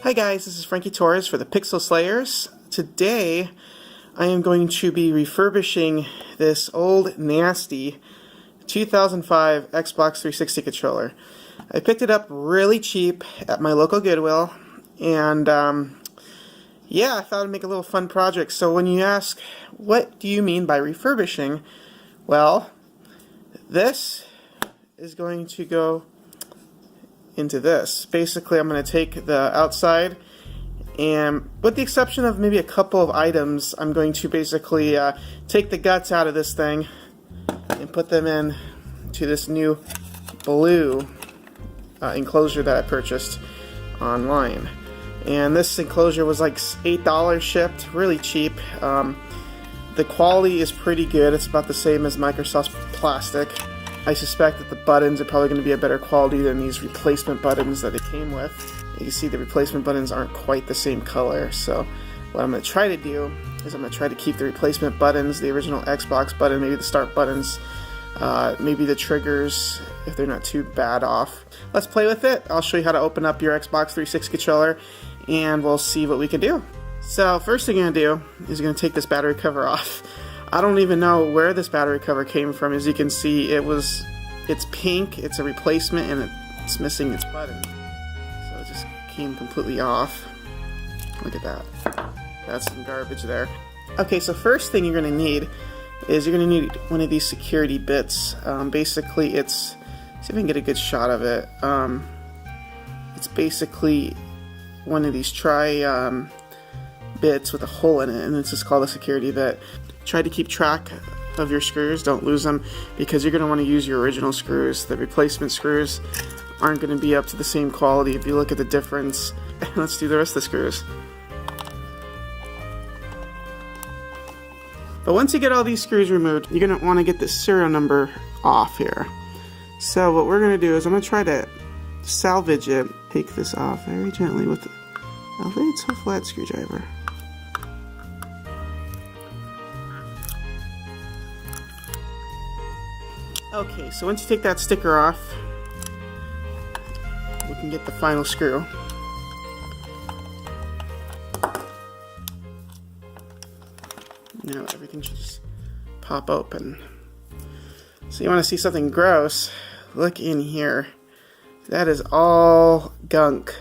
Hi guys, this is Frankie Torres for the Pixel Slayers. Today I am going to be refurbishing this old nasty 2005 Xbox 360 controller. I picked it up really cheap at my local Goodwill, and yeah, I thought I'd make a little fun project. So when you ask, what do you mean by refurbishing? Well, this is going to go into this. Basically, I'm going to take the outside, and with the exception of maybe a couple of items, I'm going to basically take the guts out of this thing and put them in to this new blue enclosure that I purchased online. And this enclosure was like $8 shipped, really cheap. The quality is pretty good. It's about the same as Microsoft's plastic. I suspect that the buttons are probably going to be a better quality than these replacement buttons that it came with. You can see the replacement buttons aren't quite the same color, so what I'm going to try to do is I'm going to try to keep the replacement buttons, the original Xbox button, maybe the start buttons, maybe the triggers, if they're not too bad off. Let's play with it. I'll show you how to open up your Xbox 360 controller, and we'll see what we can do. So first thing you're going to do is you're going to take this battery cover off. I don't even know where this battery cover came from. As you can see, it's pink, it's a replacement, and it's missing its button. So it just came completely off. Look at that. That's some garbage there. Okay, so first thing you're going to need is you're going to need one of these security bits. Basically, see if I can get a good shot of it. It's basically one of these bits with a hole in it, and it's just called a security bit. Try to keep track of your screws, don't lose them, because you're going to want to use your original screws. The replacement screws aren't going to be up to the same quality if you look at the difference. Let's do the rest of the screws. But once you get all these screws removed, you're going to want to get the serial number off here. So what we're going to do is I'm going to try to salvage it. Take this off very gently with a little flat screwdriver. Okay, so once you take that sticker off, we can get the final screw. Now everything should just pop open. So you want to see something gross? Look in here. That is all gunk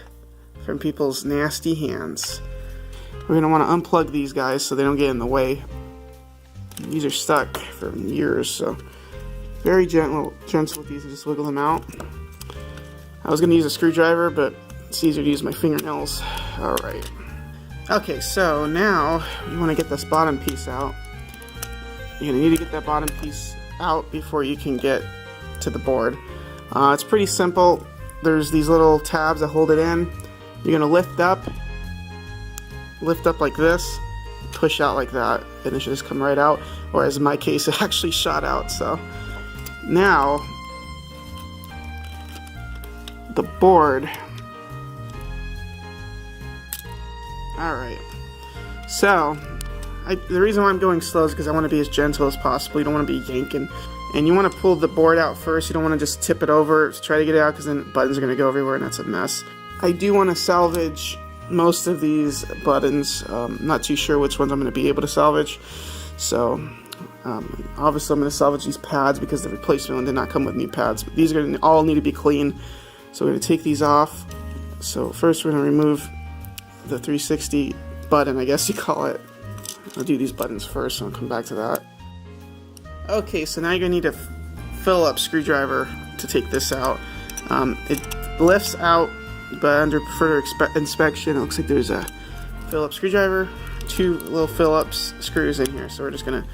from people's nasty hands. We're going to want to unplug these guys so they don't get in the way. These are stuck for years, so very gentle with these and just wiggle them out. I was going to use a screwdriver, but it's easier to use my fingernails. Alright. Okay, so now you want to get this bottom piece out. You're going to need to get that bottom piece out before you can get to the board. It's pretty simple. There's these little tabs that hold it in. You're going to lift up like this, push out like that, and it should just come right out. Whereas in my case, it actually shot out, so now, the board. Alright, so the reason why I'm going slow is because I want to be as gentle as possible. You don't want to be yanking. And you want to pull the board out first. You don't want to just tip it over to try to get it out, because then buttons are going to go everywhere and that's a mess. I do want to salvage most of these buttons. Not too sure which ones I'm going to be able to salvage. So obviously I'm going to salvage these pads because the replacement one did not come with new pads, but these are going to all need to be clean, so we're going to take these off. So first we're going to remove the 360 button, I guess you call it. I'll do these buttons first, so I'll come back to that. Okay, so now you're going to need a Phillips screwdriver to take this out. It lifts out, but under further inspection it looks like there's a Phillips screwdriver, two little Phillips screws in here, so we're just going to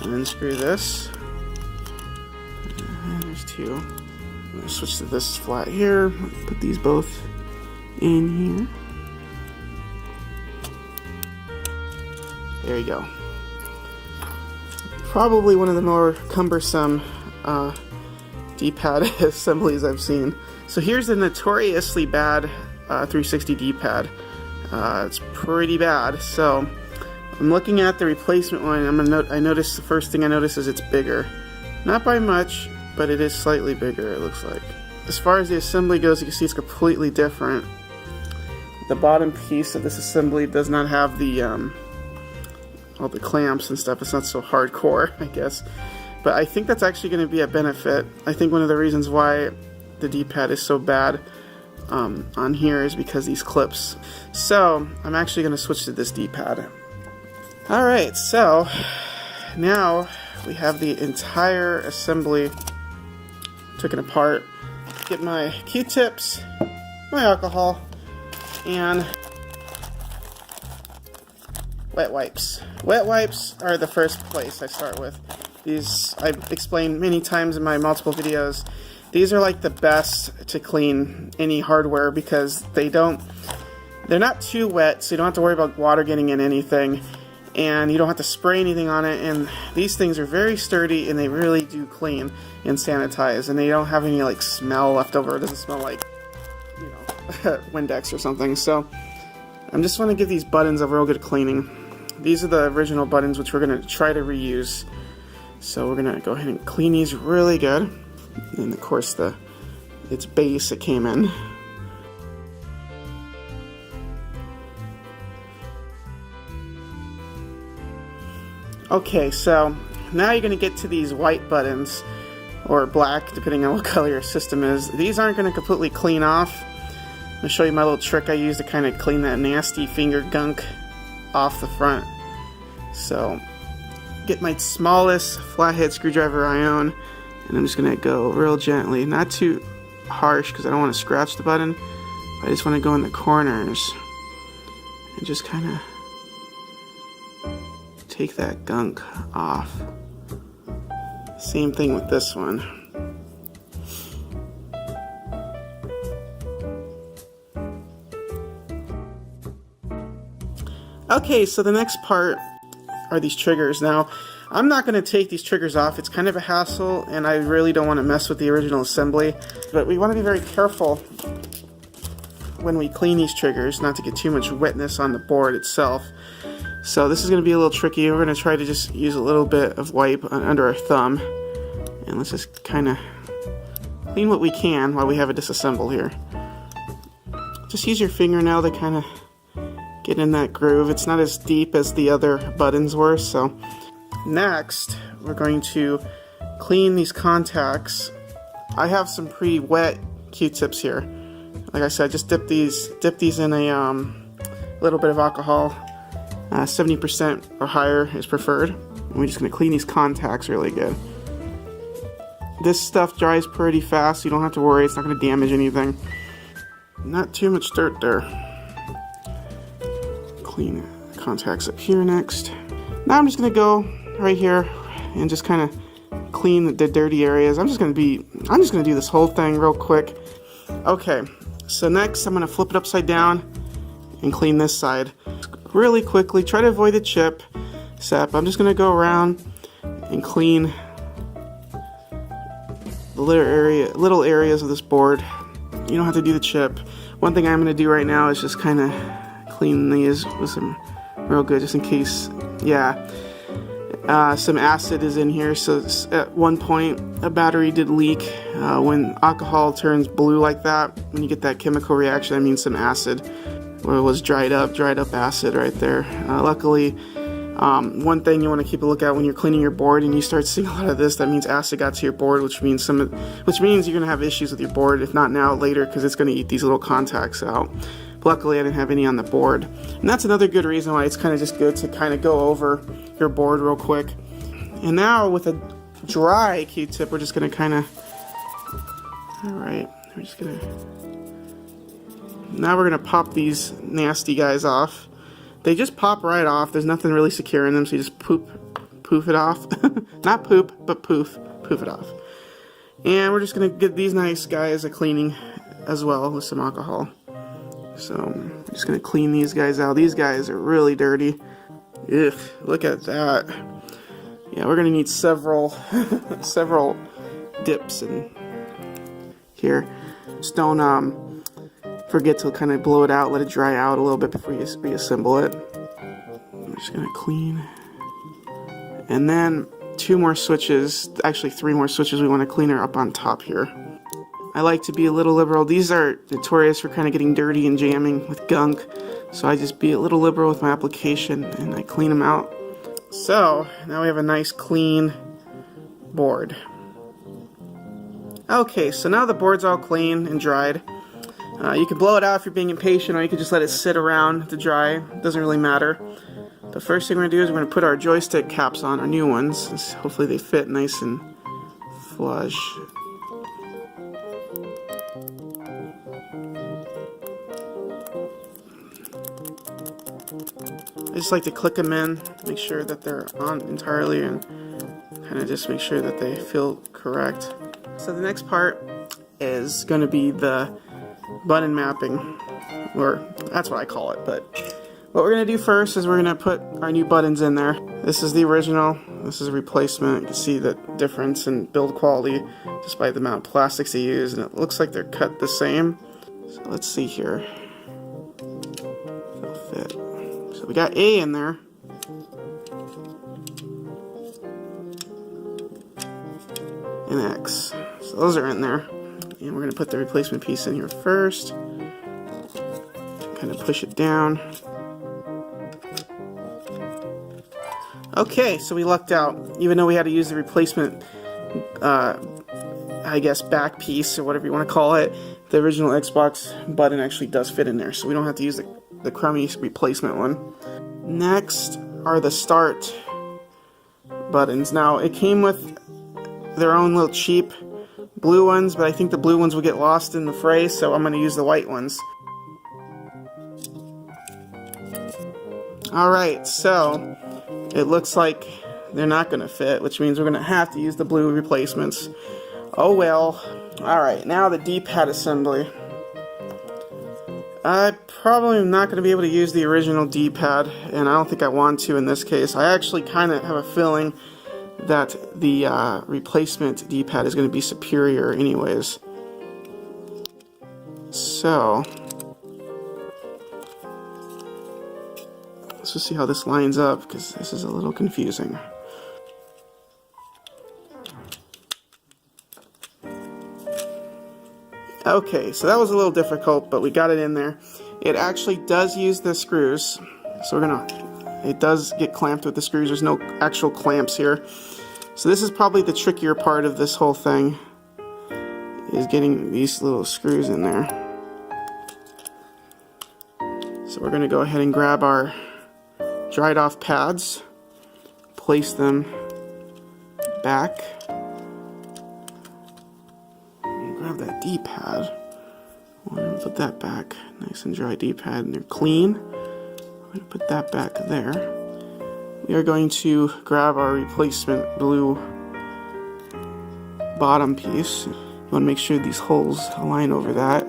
unscrew this. And there's two. I'm going to switch to this flat here. Put these both in here. There you go. Probably one of the more cumbersome D-pad assemblies I've seen. So here's the notoriously bad 360 D-pad. It's pretty bad. So I'm looking at the replacement one. I noticed the first thing I notice is it's bigger. Not by much, but it is slightly bigger, it looks like. As far as the assembly goes, you can see it's completely different the bottom piece of this assembly does not have the all the clamps and stuff. It's not so hardcore, I guess. But I think that's actually going to be a benefit. I think one of the reasons why the D-pad is so bad on here is because these clips. So I'm actually going to switch to this D-pad. Alright, so now we have the entire assembly taken apart. Get my Q-tips, my alcohol, and wet wipes. Wet wipes are the first place I start with. These I've explained many times in my multiple videos. These are like the best to clean any hardware because they're not too wet, so you don't have to worry about water getting in anything, and you don't have to spray anything on it, and these things are very sturdy and they really do clean and sanitize, and they don't have any like smell left over. It doesn't smell like, you know, Windex or something. So I just want to give these buttons a real good cleaning. These are the original buttons which we're going to try to reuse. So we're going to go ahead and clean these really good. And of course its base it came in. Okay, so now you're going to get to these white buttons, or black, depending on what color your system is. These aren't going to completely clean off. I'm going to show you my little trick I use to kind of clean that nasty finger gunk off the front. So, get my smallest flathead screwdriver I own, and I'm just going to go real gently, not too harsh because I don't want to scratch the button. I just want to go in the corners and just kind of take that gunk off. Same thing with this one. Okay, so the next part are these triggers. Now, I'm not going to take these triggers off. It's kind of a hassle, and I really don't want to mess with the original assembly. But we want to be very careful when we clean these triggers, not to get too much wetness on the board itself. So this is going to be a little tricky. We're going to try to just use a little bit of wipe under our thumb. And let's just kind of clean what we can while we have a disassemble here. Just use your fingernail to kind of get in that groove. It's not as deep as the other buttons were. So next, we're going to clean these contacts. I have some pretty wet Q-tips here. Like I said, just dip these in a little bit of alcohol. 70% or higher is preferred. And we're just going to clean these contacts really good. This stuff dries pretty fast, so you don't have to worry. It's not going to damage anything. Not too much dirt there. Clean the contacts up here next. Now I'm just going to go right here and just kind of clean the dirty areas. I'm just going to do this whole thing real quick. Okay, so next I'm going to flip it upside down and clean this side really quickly. Try to avoid the chip sap. I'm just going to go around and clean the little areas of this board. You don't have to do the chip. One thing I'm going to do right now is just kind of clean these with some real good, just in case. Yeah, some acid is in here. So at one point a battery did leak. When alcohol turns blue like that, when you get that chemical reaction, that means some acid. Where it was dried up acid right there. Luckily, one thing you want to keep a lookout when you're cleaning your board and you start seeing a lot of this, that means acid got to your board, which means you're going to have issues with your board, if not now, later, because it's going to eat these little contacts out. But luckily, I didn't have any on the board. And that's another good reason why it's kind of just good to kind of go over your board real quick. And now with a dry Q-tip, we're just going to kind of, alright, we're just going to, now we're going to pop these nasty guys off. They just pop right off. There's nothing really secure in them, so you just poof it off. Not poop, but poof it off. And we're just going to give these nice guys a cleaning as well with some alcohol. So I'm just going to clean these guys out. These guys are really dirty. Ugh, look at that. Yeah, we're going to need several dips in here. Just don't forget to kind of blow it out, let it dry out a little bit before you reassemble it. I'm just going to clean. And then 2 more switches, actually 3 more switches we want to clean her up on top here. I like to be a little liberal. These are notorious for kind of getting dirty and jamming with gunk, so I just be a little liberal with my application and I clean them out. So now we have a nice clean board. Okay, so now the board's all clean and dried. You can blow it out if you're being impatient, or you can just let it sit around to dry. It doesn't really matter. The first thing we're going to do is we're going to put our joystick caps on, our new ones. Hopefully they fit nice and flush. I just like to click them in, make sure that they're on entirely, and kind of just make sure that they feel correct. So the next part is going to be the button mapping, or that's what I call it, but what we're going to do first is we're going to put our new buttons in there. This is the original, this is a replacement. You can see the difference in build quality just by the amount of plastics they use, and it looks like they're cut the same. So let's see here. They'll fit. So we got A in there. And X. So those are in there. And we're going to put the replacement piece in here first. Kind of push it down. Okay, so we lucked out. Even though we had to use the replacement, I guess, back piece, or whatever you want to call it, the original Xbox button actually does fit in there, so we don't have to use the crummy replacement one. Next are the start buttons. Now, it came with their own little cheap blue ones, but I think the blue ones will get lost in the fray, so I'm going to use the white ones. Alright, so it looks like they're not going to fit, which means we're going to have to use the blue replacements. Oh well. Alright, now the D-pad assembly. I probably am not going to be able to use the original D-pad, and I don't think I want to in this case. I actually kind of have a feeling that the replacement D-pad is going to be superior anyways. So let's just see how this lines up, because this is a little confusing. Okay, so that was a little difficult, but we got it in there. It actually does use the screws, so it does get clamped with the screws. There's no actual clamps here. So this is probably the trickier part of this whole thing, is getting these little screws in there. So we're going to go ahead and grab our dried off pads, place them back, and grab that D-pad. We're going to put that back, nice and dry D-pad, and they're clean. We're going to put that back there. We are going to grab our replacement blue bottom piece. You want to make sure these holes align over that.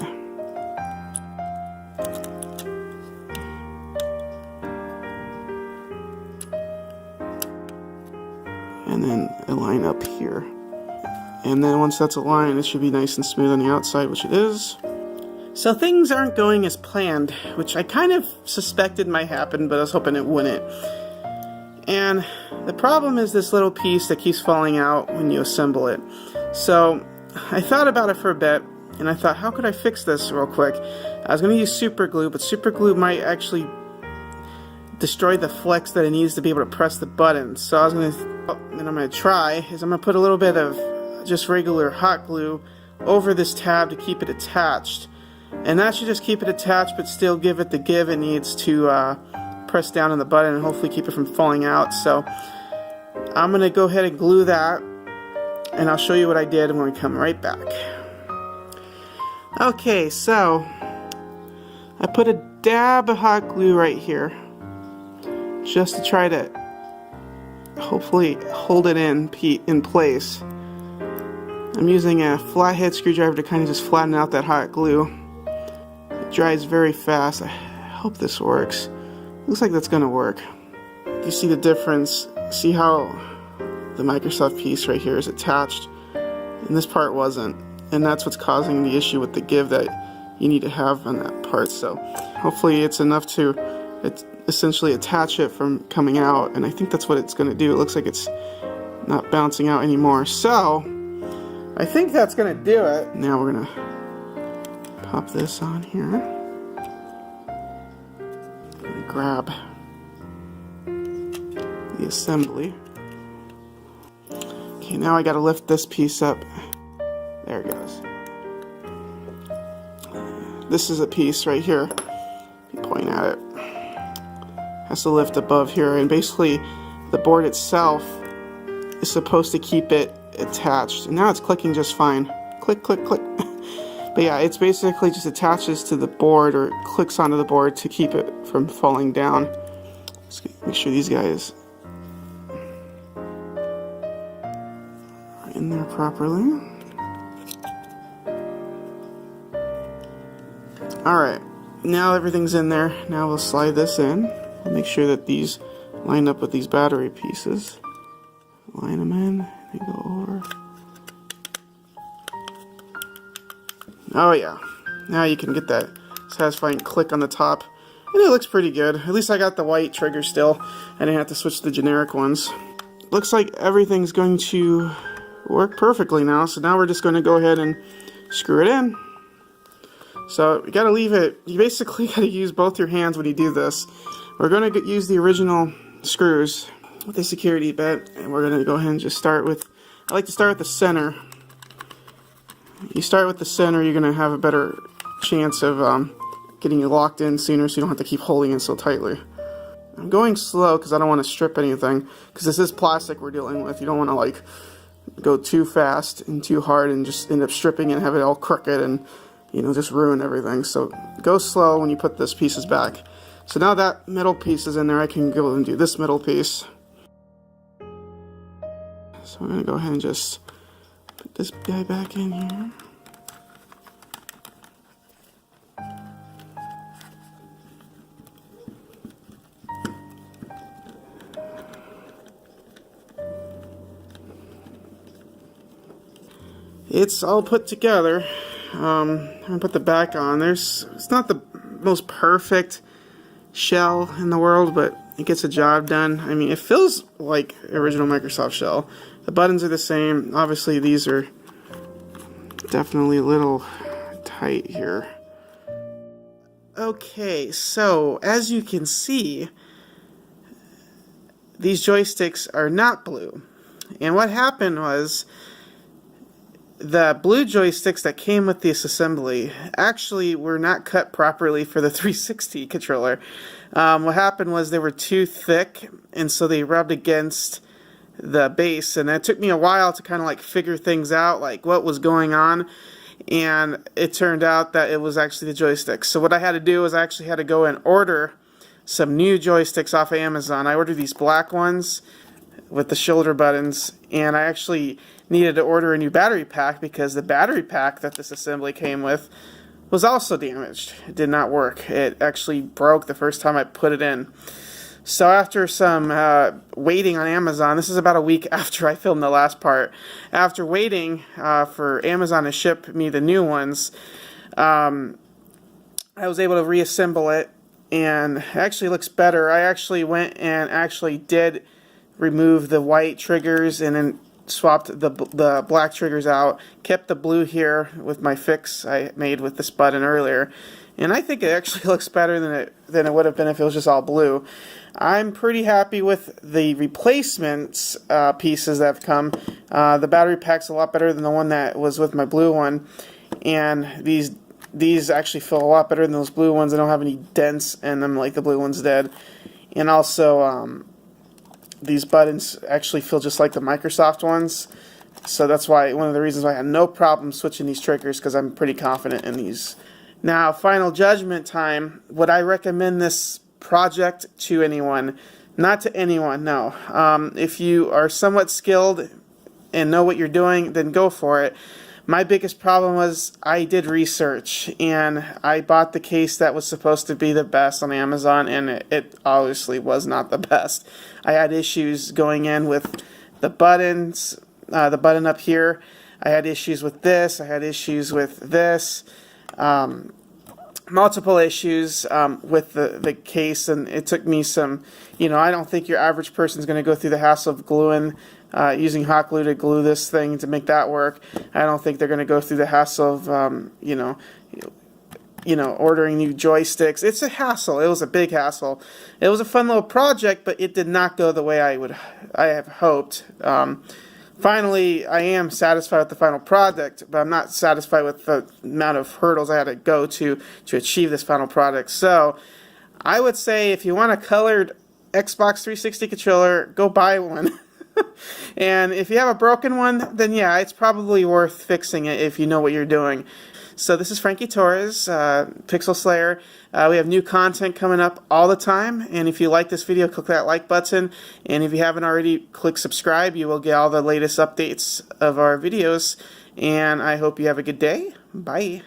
And then align up here. And then once that's aligned, it should be nice and smooth on the outside, which it is. So things aren't going as planned, which I kind of suspected might happen, but I was hoping it wouldn't. And the problem is this little piece that keeps falling out when you assemble it. So I thought about it for a bit, and I thought, how could I fix this real quick? I was going to use super glue, but super glue might actually destroy the flex that it needs to be able to press the button. So I was going to, and I'm going to try, is I'm going to put a little bit of just regular hot glue over this tab to keep it attached. And that should just keep it attached, but still give it the give it needs to press down on the button and hopefully keep it from falling out. So I'm going to go ahead and glue that, and I'll show you what I did when we come right back. Okay, so I put a dab of hot glue right here just to try to hopefully hold it in place. I'm using a flathead screwdriver to kind of just flatten out that hot glue. It dries very fast. I hope this works. Looks like that's going to work. You see the difference. See how the Microsoft piece right here is attached, and this part wasn't. And that's what's causing the issue with the give that you need to have on that part. So hopefully it's enough to essentially attach it from coming out, and I think that's what it's going to do. It looks like it's not bouncing out anymore. So I think that's gonna do it. Now we're gonna pop this on here. And grab the assembly. Okay, now I gotta lift this piece up. There it goes. This is a piece right here. Point at it. Has to lift above here, and basically the board itself is supposed to keep it attached. And now it's clicking just fine. Click, click, click. But yeah, it's basically just attaches to the board, or clicks onto the board to keep it from falling down. Let's make sure these guys are in there properly. Alright, now everything's in there. Now we'll slide this in. We'll make sure that these line up with these battery pieces. Line them in, they go over. Oh yeah, now you can get that satisfying click on the top. And it looks pretty good. At least I got the white trigger still. I didn't have to switch to the generic ones. Looks like everything's going to work perfectly now. So now we're just going to go ahead and screw it in. So you gotta leave it, you basically gotta use both your hands when you do this. We're gonna use the original screws with the security bit, and we're gonna go ahead and just start with, I like to start with the center. You start with the center, you're gonna have a better chance of getting it locked in sooner, so you don't have to keep holding it so tightly. I'm going slow because I don't want to strip anything, because this is plastic we're dealing with. You don't want to like go too fast and too hard and just end up stripping and have it all crooked and, you know, just ruin everything. So go slow when you put these pieces back. So now that middle piece is in there, I can go and do this middle piece. So I'm going to go ahead and just put this guy back in here. It's all put together. I'm gonna put the back on. It's not the most perfect shell in the world, but it gets the job done. I mean, it feels like original Microsoft shell. The buttons are the same. Obviously, these are definitely a little tight here. Okay, so as you can see, these joysticks are not blue. And what happened was, the blue joysticks that came with this assembly actually were not cut properly for the 360 controller. What happened was they were too thick, and so they rubbed against the base, and it took me a while to kind of like figure things out, like what was going on, and it turned out that it was actually the joysticks. So what I had to do was I actually had to go and order some new joysticks off of Amazon. I ordered these black ones with the shoulder buttons, and I actually needed to order a new battery pack because the battery pack that this assembly came with was also damaged. It did not work. It actually broke the first time I put it in. So after some waiting on Amazon, this is about a week after I filmed the last part, after waiting for Amazon to ship me the new ones, I was able to reassemble it, and it actually looks better. I actually went and actually did remove the white triggers and then swapped the black triggers out, kept the blue here with my fix I made with this button earlier, and I think it actually looks better than it would have been if it was just all blue. I'm pretty happy with the replacements pieces that have come. The battery pack's a lot better than the one that was with my blue one, and these actually feel a lot better than those blue ones. They don't have any dents in them like the blue ones did, and also these buttons actually feel just like the Microsoft ones, so that's why one of the reasons why I had no problem switching these triggers, because I'm pretty confident in these. Now, final judgment time. Would I recommend this project to anyone? Not to anyone, no. If you are somewhat skilled and know what you're doing, then go for it. My biggest problem was I did research, and I bought the case that was supposed to be the best on Amazon, and it obviously was not the best. I had issues going in with the buttons, the button up here. I had issues with this. I had issues with this. Multiple issues with the case, and it took me some, I don't think your average person is going to go through the hassle of gluing using hot glue to glue this thing to make that work. I don't think they're going to go through the hassle of, ordering new joysticks. It's a hassle. It was a big hassle. It was a fun little project, but it did not go the way I have hoped. Finally, I am satisfied with the final product, but I'm not satisfied with the amount of hurdles I had to go to achieve this final product. So, I would say if you want a colored Xbox 360 controller, go buy one. And if you have a broken one, then yeah, it's probably worth fixing it if you know what you're doing. So this is Frankie Torres, Pixel Slayer. We have new content coming up all the time, and if you like this video, click that like button, and if you haven't already, click subscribe. You will get all the latest updates of our videos, and I hope you have a good day. Bye.